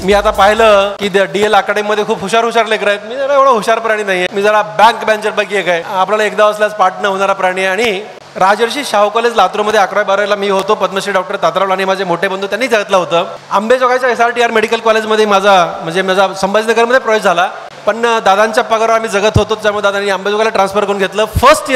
मी आता पाहिलं की DL अकॅडमी मध्ये खूप हुशार लेकर आहेत. मी जरा एवढा हुशार प्राणी नाहीये. मी जरा बँक बेंचर पैकी एक आहे. आपल्याला एकदा असल्यास पाठ न होणारा प्राणी आहे. आणि राजर्षी शाहू कॉलेज लातूरमध्ये 11-12 मी होतो. पद्मश्री डॉक्टर ताताराव लांडे माझे मोठे बंधू त्यांनी सांगितलं होतं. आंबेजोगाईच्या SRTR मेडिकल कॉलेजमध्ये माझा संभाजीनगरमध्ये प्रवेश झाला. पण दादांच्या पगारावर आम्ही जगत होतो, त्यामुळे दादांनी आंबेजोगाईला ट्रान्सफर करून घेतलं. फर्स्ट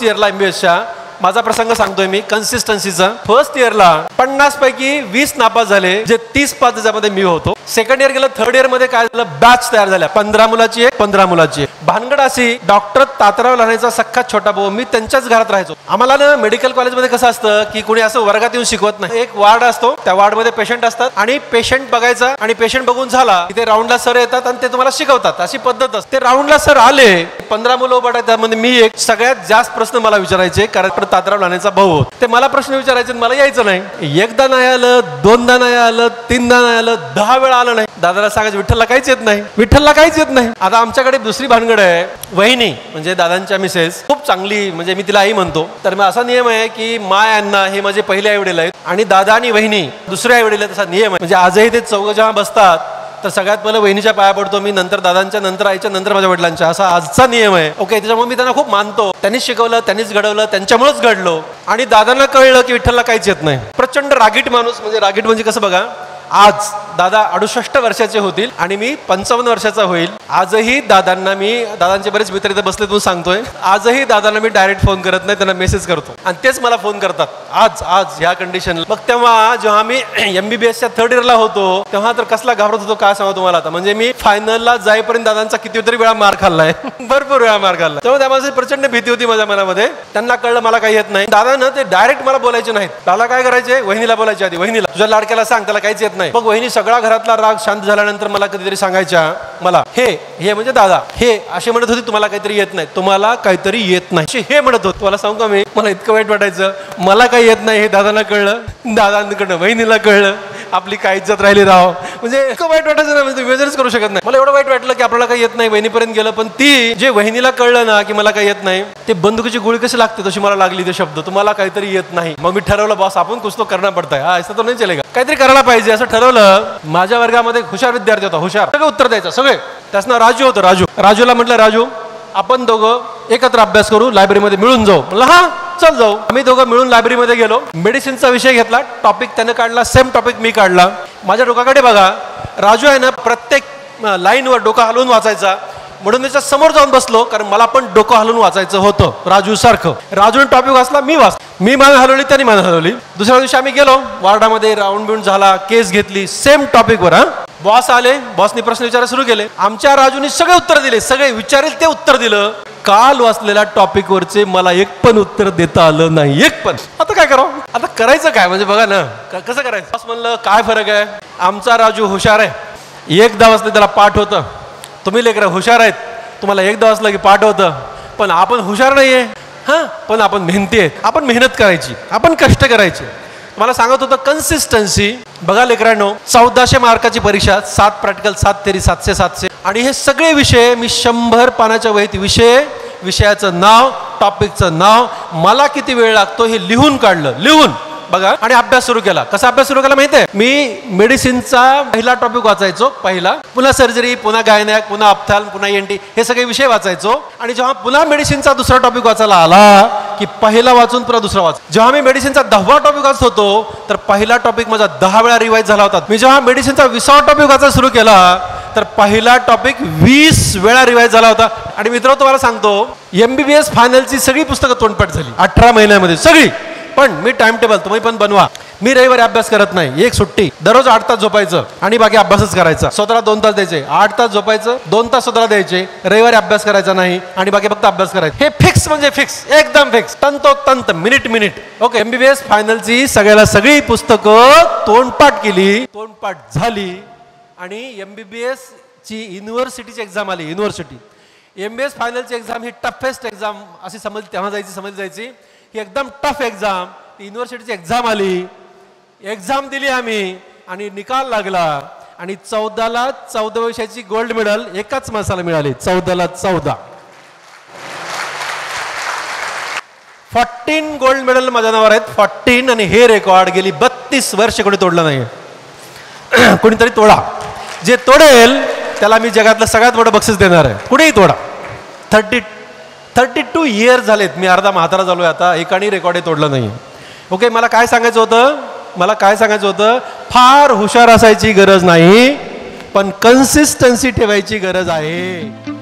इयरला MBBSच्या माझा प्रसंग सांगतोय मी कन्सिस्टन्सीचा. फर्स्ट इयरला 50 पैकी 20 नापास झाले, जे 30 पास ज्यामध्ये मी होतो. सेकंड इयर गेलं, थर्ड इयर मध्ये काय झालं, बॅच तयार झाल्या 15 मुलाची एक 15 मुलाची एक. भानगड अशी, डॉक्टर ताताराव लांडेचा सख्खा छोटा भाऊ, मी त्यांच्याच घरात राहायचो. आम्हाला ना मेडिकल कॉलेजमध्ये कसं असतं की कोणी असं वर्गात येऊन शिकवत नाही. एक वार्ड असतो, त्या वार्डमध्ये पेशंट असतात आणि पेशंट बघायचा आणि पेशंट बघून झाला की ते राऊंडला सर येतात आणि ते तुम्हाला शिकवतात. अशी पद्धत असते. ते राऊंडला सर आले, 15 मुलं उभा आहेत, त्यामध्ये मी एक. सगळ्यात जास्त प्रश्न मला विचारायचे, कारण ताताराव लांडेचा भाऊ होत. ते मला प्रश्न विचारायचे, मला यायचं नाही. एकदा नाही आलं, दोनदा नाही आलं, तीनदा नाही आलं, 10 वेळा आलं नाही. दादाला सांगायचं विठ्ठलला काहीच येत नाही, विठ्ठलला काहीच येत नाही. आता आमच्याकडे दुसरी भानगड आहे. वहिनी म्हणजे दादांच्या मिसेस खूप चांगली, म्हणजे मी तिला आई म्हणतो. तर मग असा नियम आहे की माय अण्णा हे माझे पहिले आई वडील आहेत आणि दादा आणि वहिनी दुसरे आई वडील आहेत, असा नियम आहे. म्हणजे आजही ते चौघं जेव्हा बसतात तर सगळ्यात पहिलं वहिनीच्या पाया पडतो मी, नंतर दादांच्या, नंतर आईच्या, नंतर माझ्या वडिलांच्या. असा आजचा नियम आहे. ओके, त्याच्यामुळे मी त्यांना खूप मानतो. त्यांनीच शिकवलं, त्यांनीच घडवलं, त्यांच्यामुळेच घडलो. आणि दादांना कळलं की विठ्ठलला काहीच येत नाही. प्रचंड रागीट माणूस. म्हणजे रागीट म्हणजे कसं बघा, आज दादा 68 वर्षाचे होतील आणि मी 55 वर्षाचा होईल. आजही दादांना मी, दादांचे बरेच मित्र इथे बसले तुम्ही सांगतोय, आजही दादांना मी डायरेक्ट फोन करत नाही, त्यांना मेसेज करतो आणि तेच मला फोन करतात आज ह्या कंडिशनला. मग तेव्हा जेव्हा मी MBBSच्या थर्ड इयरला होतो तेव्हा तर कसला घाबरत होतो काय सांगू तुम्हाला. आता म्हणजे मी फायनलला जाईपर्यंत दादांचा कितीतरी वेळा मार खाल्लाय, भरपूर वेळा मार खाल्ला. तेव्हा त्यामध्ये प्रचंड भीती होती माझ्या मनामध्ये. त्यांना कळलं मला काही येत नाही. दादानं ते डायरेक्ट मला बोलायचे नाहीत. दादा काय करायचे, वहिनीला बोलायचे आधी, वहिनीला तुझ्या लाडक्याला सांग त्याला काहीच येत नाही. मग वहिनी सगळा घरातला राग शांत झाल्यानंतर मला कधीतरी सांगायच्या, मला हे म्हणजे दादा हे असे म्हणत होते, तुम्हाला काहीतरी येत नाही, तुम्हाला काहीतरी येत नाही, हे म्हणत होत. तुम्हाला सांगू का, मी मला इतकं वाईट वाटायचं, मला काही येत नाही हे दादांना कळलं, दादांकडनं वहिनीला कळलं, आपली काय इज्जत राहिली राव. म्हणजे इतकं वाईट वाटायचं ना, म्हणजे विचारच करू शकत नाही. मला एवढं वाईट वाटलं की आपल्याला काही येत नाही, वहिनीपर्यंत गेलं. पण ती जे वहिनीला कळलं ना की मला काही येत नाही, ते बंदुकीची गोळी कशी लागते तशी मला लागली ते शब्द, तुम्हाला काहीतरी येत नाही. मग मी ठरवलं, बॉस आपण कुछ तो करना पडता है, असं तो नाही चलेगा, काहीतरी करायला पाहिजे असं ठरवलं. माझ्या वर्गामध्ये हुशार विद्यार्थी होता, हुशार, सगळं उत्तर द्यायचं सगळे. त्याचं नाव राजू होतं. राजूला म्हटलं, राजू आपण दोघं एकत्र अभ्यास करू, लायब्ररीमध्ये मिळून जाऊ. म्हणलं हा चल जाऊ. आम्ही दोघं मिळून लायब्ररीमध्ये गेलो. मेडिसिनचा विषय घेतला, टॉपिक त्याने काढला, सेम टॉपिक मी काढला. माझ्या डोकाकडे बघा, राजू आहे ना प्रत्येक लाईनवर डोकं हलवून वाचायचा, म्हणून त्याच्या समोर जाऊन बसलो, कारण मला पण डोकं हलवून वाचायचं होतं राजू सारखं. राजूने टॉपिक वाचला, मी मी मान हलवली, त्यांनी मान हलवली. दुसऱ्या दिवशी आम्ही गेलो वार्डामध्ये, राऊंड बिऊंड झाला, केस घेतली सेम टॉपिकवर. बॉस आले, बॉसनी प्रश्न विचारायला सुरू केले. आमच्या राजूने सगळे उत्तर दिले, सगळे विचारेल ते उत्तर दिलं. काल वाचलेल्या टॉपिक वरचे मला एक पण उत्तर देता आलं नाही, एक पण. आता काय करावं, आता करायचं काय, म्हणजे बघा ना कसं करायचं. बॉस म्हणलं काय फरक आहे, आमचा राजू हुशार आहे, एकदा वाचलं त्याला पाठ होतं. तुम्ही लेकरं हुशार आहेत, तुम्हाला एकदा वाचलं की पाठ होतं, पण आपण हुशार नाहीये. पण आपण मेहनती आहेत, आपण मेहनत करायची, आपण कष्ट करायचे. मला सांगत होतं कन्सिस्टन्सी. बघा लेकरांनो, 1400 मार्काची परीक्षा, 7 प्रॅक्टिकल, 7 थेरी, 700 आणि हे सगळे विषय मी 100 पानाच्या वहीत विषयाचं नाव, टॉपिकचं नाव, मला किती वेळ लागतो हे लिहून काढलं, लिहून बघा. आणि अभ्यास सुरू केला. कसा अभ्यास सुरू केला माहितीये, मी मेडिसिनचा पहिला टॉपिक वाचायचो, पहिला, पुन्हा सर्जरी, पुन्हा गायनॅक, पुन्हा अप्थाल, पुन्हा ENT, हे सगळे विषय वाचायचो. आणि जेव्हा पुन्हा मेडिसिनचा दुसरा टॉपिक वाचायला आला की पहिला वाचून पुन्हा दुसरा वाच. जेव्हा मी मेडिसिनचा 10वा टॉपिक वाचत होतो तर पहिला टॉपिक माझा 10 वेळा रिवाइज झाला होता. मी जेव्हा मेडिसिनचा 20वा टॉपिक वाचायला सुरू केला तर पहिला टॉपिक 20 वेळा रिवाइज झाला होता. आणि मित्र तुम्हाला सांगतो, MBBS फायनलची सगळी पुस्तकं तोंडपाठ झाली 18 महिन्यामध्ये सगळी. पण मी टाइम टेबल तुम्ही पण बनवा. मी रविवारी अभ्यास करत नाही, एक सुट्टी. दररोज 8 तास झोपायचं आणि बाकी अभ्यासच करायचा. स्वतःला 2 तास द्यायचे, 8 तास झोपायचं, 2 तास स्वतःला द्यायचे. रविवारी अभ्यास करायचा नाही आणि बाकी फक्त अभ्यास करायचा. हे फिक्स म्हणजे फिक्स, एकदम फिक्स, तंतोतंत, मिनिट. ओके, MBBS फायनलची सगळी पुस्तकं तोंडपाठ केली, तोंडपाठ झाली. आणि MBBS ची युनिव्हर्सिटीची एक्झाम आली. MBBS फायनलची एक्झाम ही टफेस्ट एक्झाम अशी समजली जायची. ही एकदम टफ एक्झाम, युनिव्हर्सिटीची एक्झाम आली. एक्झाम दिली आम्ही आणि निकाल लागला. आणि 14ला 14 विषयाची गोल्ड मेडल एकाच माणसाला मिळाली. 14ला 14, 14 गोल्ड मेडल माझ्या नावावर आहेत, 14. आणि हे रेकॉर्ड गेली 32 वर्ष कोणी तोडलं नाही. कुणीतरी तोडा. जे तोडेल त्याला मी जगातलं सगळ्यात मोठं बक्षीस देणार आहे. कुणीही तोडा. 32 इयर्स झालेत, मी अर्धा म्हातारा झालोय आता, एकाने रेकॉर्ड तोडलं नाही. ओके, मला काय सांगायचं होतं, फार हुशार असायची गरज नाही, पण कन्सिस्टन्सी ठेवायची गरज आहे.